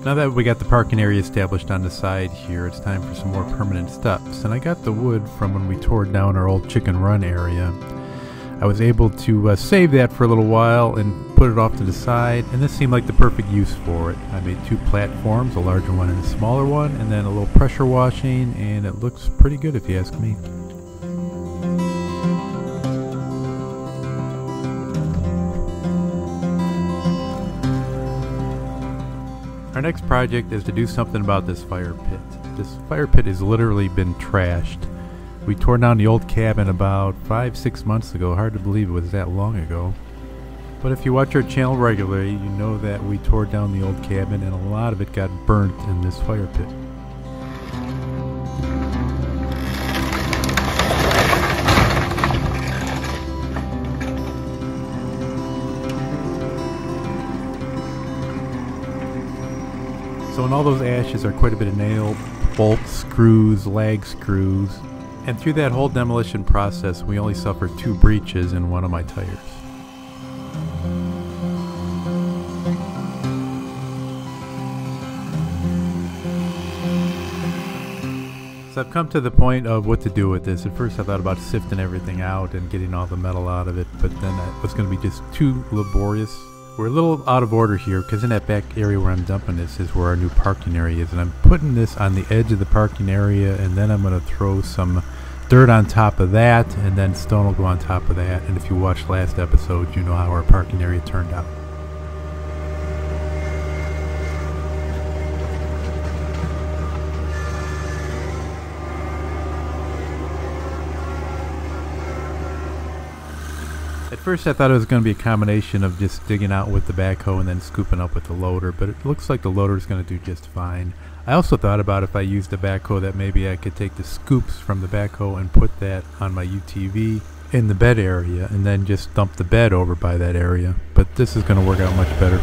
Now that we got the parking area established on the side here, it's time for some more permanent steps. And I got the wood from when we tore down our old chicken run area. I was able to save that for a little while and put it off to the side, and this seemed like the perfect use for it. I made two platforms, a larger one and a smaller one, and then a little pressure washing, and it looks pretty good if you ask me. Our next project is to do something about this fire pit. This fire pit has literally been trashed. We tore down the old cabin about 5-6 months ago. Hard to believe it was that long ago. But if you watch our channel regularly, you know that we tore down the old cabin and a lot of it got burnt in this fire pit. So in all those ashes are quite a bit of nail bolts, screws, lag screws, and through that whole demolition process we only suffered 2 breaches in one of my tires. So I've come to the point of what to do with this. At first I thought about sifting everything out and getting all the metal out of it, but then it was going to be just too laborious. We're a little out of order here because in that back area where I'm dumping this is where our new parking area is, and I'm putting this on the edge of the parking area, and then I'm going to throw some dirt on top of that, and then stone will go on top of that. And if you watched last episode, you know how our parking area turned out. At first I thought it was going to be a combination of just digging out with the backhoe and then scooping up with the loader, but it looks like the loader is going to do just fine. I also thought about if I used the backhoe that maybe I could take the scoops from the backhoe and put that on my UTV in the bed area and then just dump the bed over by that area, but this is going to work out much better.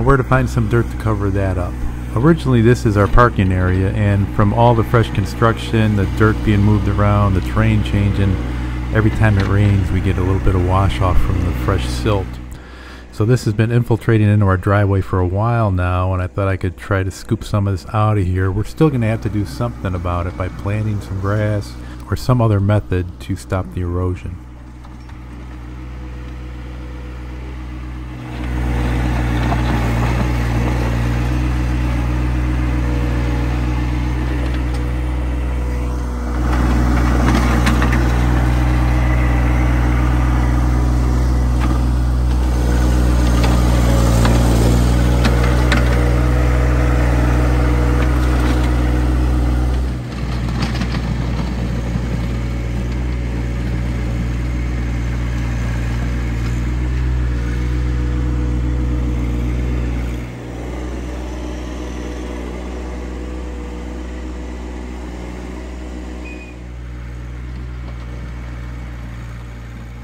Where to find some dirt to cover that up. Originally this is our parking area, and from all the fresh construction, the dirt being moved around, the terrain changing, every time it rains we get a little bit of wash off from the fresh silt. So this has been infiltrating into our driveway for a while now, and I thought I could try to scoop some of this out of here. We're still going to have to do something about it by planting some grass or some other method to stop the erosion.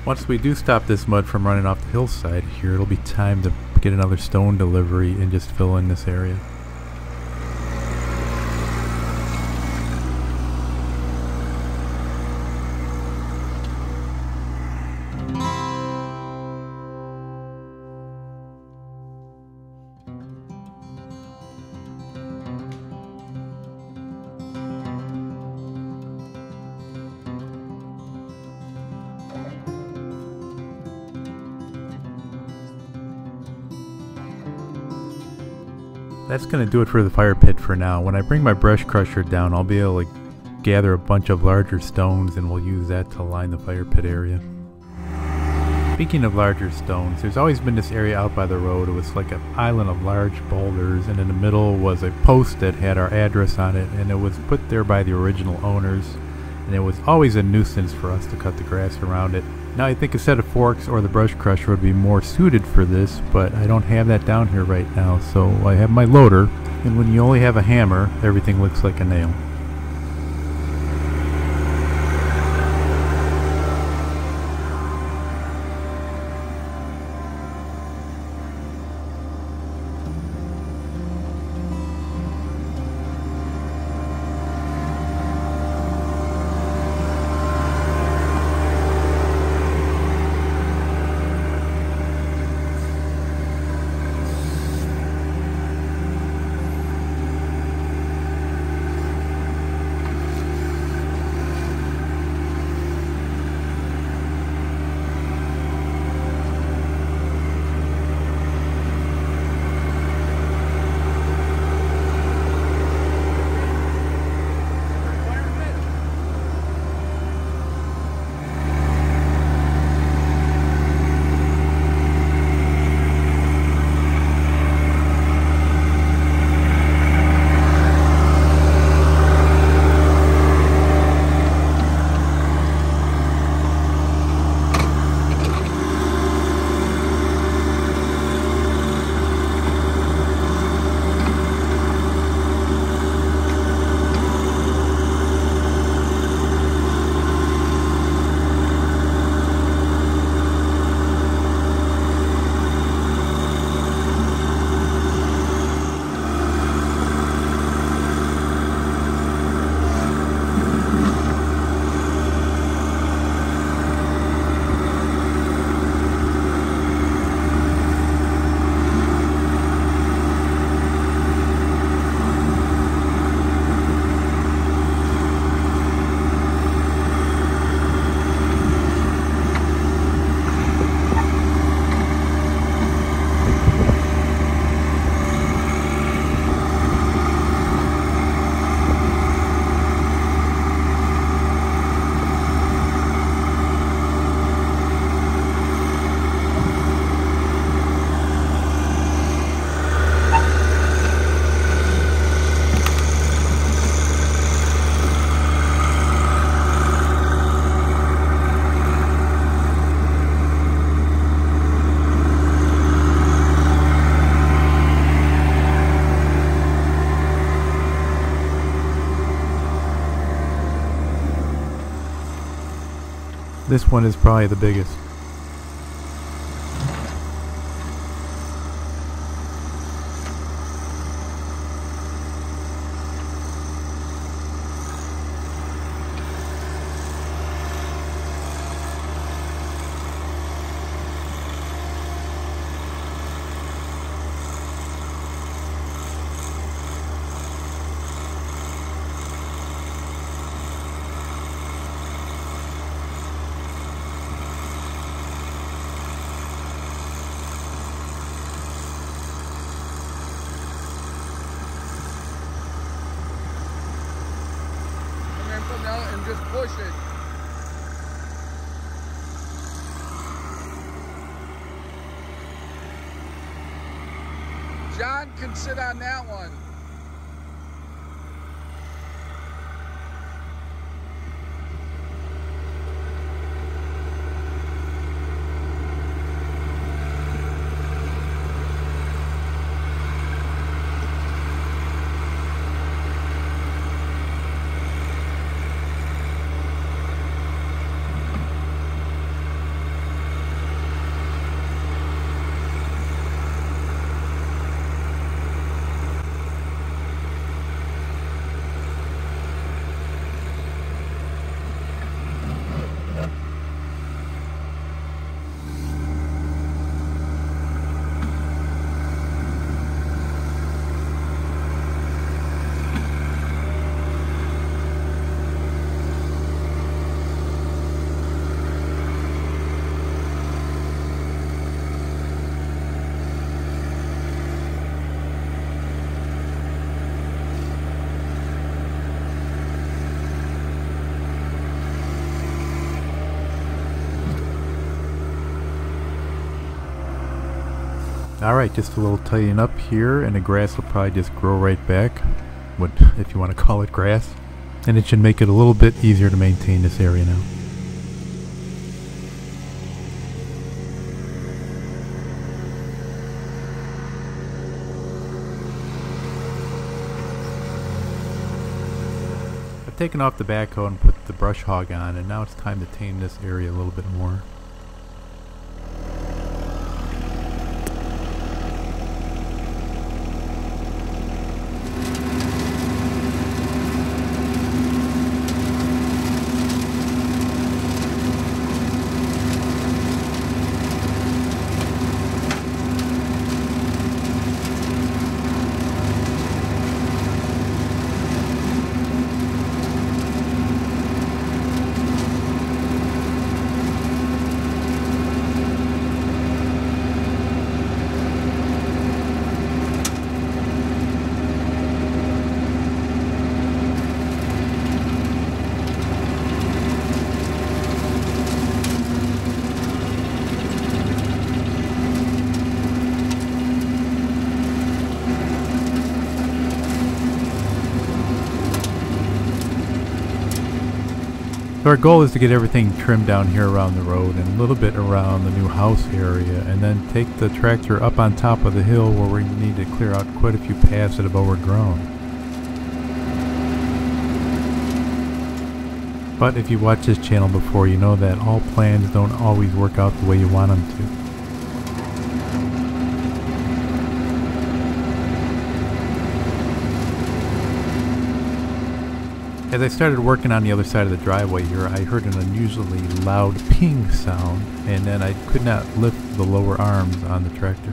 Once we do stop this mud from running off the hillside here, it'll be time to get another stone delivery and just fill in this area. That's going to do it for the fire pit for now. When I bring my brush crusher down, I'll be able to gather a bunch of larger stones and we'll use that to line the fire pit area. Speaking of larger stones, there's always been this area out by the road. It was like an island of large boulders, and in the middle was a post that had our address on it, and it was put there by the original owners, and it was always a nuisance for us to cut the grass around it. Now I think a set of forks or the brush crusher would be more suited for this, but I don't have that down here right now, so I have my loader, and when you only have a hammer, everything looks like a nail. This one is probably the biggest. And just push it. John can sit on that one. Alright, just a little tidying up here, and the grass will probably just grow right back, if you want to call it grass. And it should make it a little bit easier to maintain this area now. I've taken off the backhoe and put the brush hog on, and now it's time to tame this area a little bit more. So our goal is to get everything trimmed down here around the road and a little bit around the new house area, and then take the tractor up on top of the hill where we need to clear out quite a few paths that have overgrown. But if you watched this channel before, you know that all plans don't always work out the way you want them to. As I started working on the other side of the driveway here, I heard an unusually loud ping sound, and then I could not lift the lower arms on the tractor.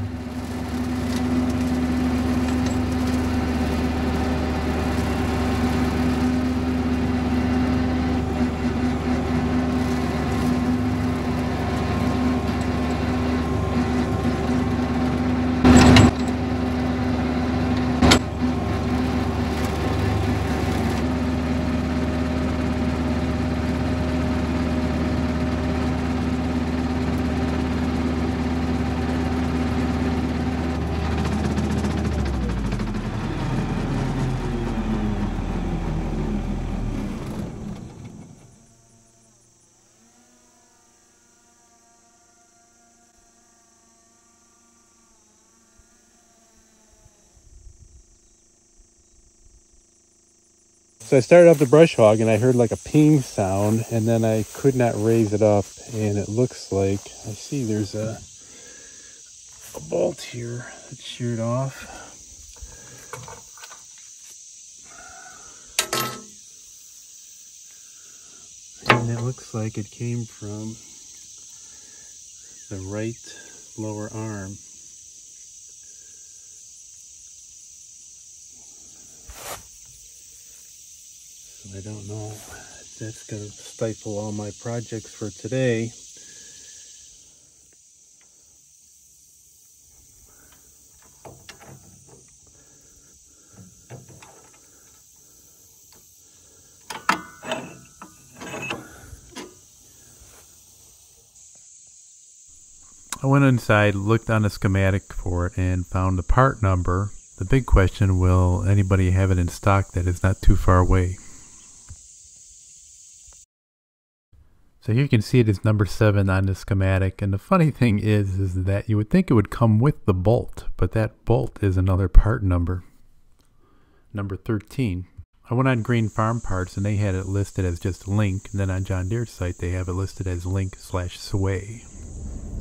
So I started up the brush hog and I heard like a ping sound, and then I could not raise it up, and it looks like, I see there's a bolt here that's sheared off. And it looks like it came from the right lower arm. I don't know. That's going to stifle all my projects for today. I went inside, looked on the schematic for it, and found the part number. The big question, will anybody have it in stock that is not too far away? So here you can see it is number 7 on the schematic, and the funny thing is that you would think it would come with the bolt, but that bolt is another part number, number 13. I went on Green Farm Parts and they had it listed as just link, and then on John Deere's site they have it listed as link/sway.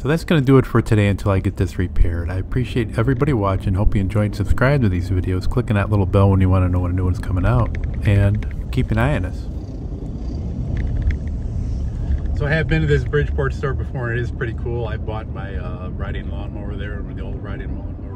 So that's going to do it for today until I get this repaired. I appreciate everybody watching, hope you enjoyed. Subscribe to these videos, click on that little bell when you want to know when a new one's coming out, and keep an eye on us. So I have been to this Bridgeport store before, and it is pretty cool. I bought my riding lawnmower there with the old riding lawnmower.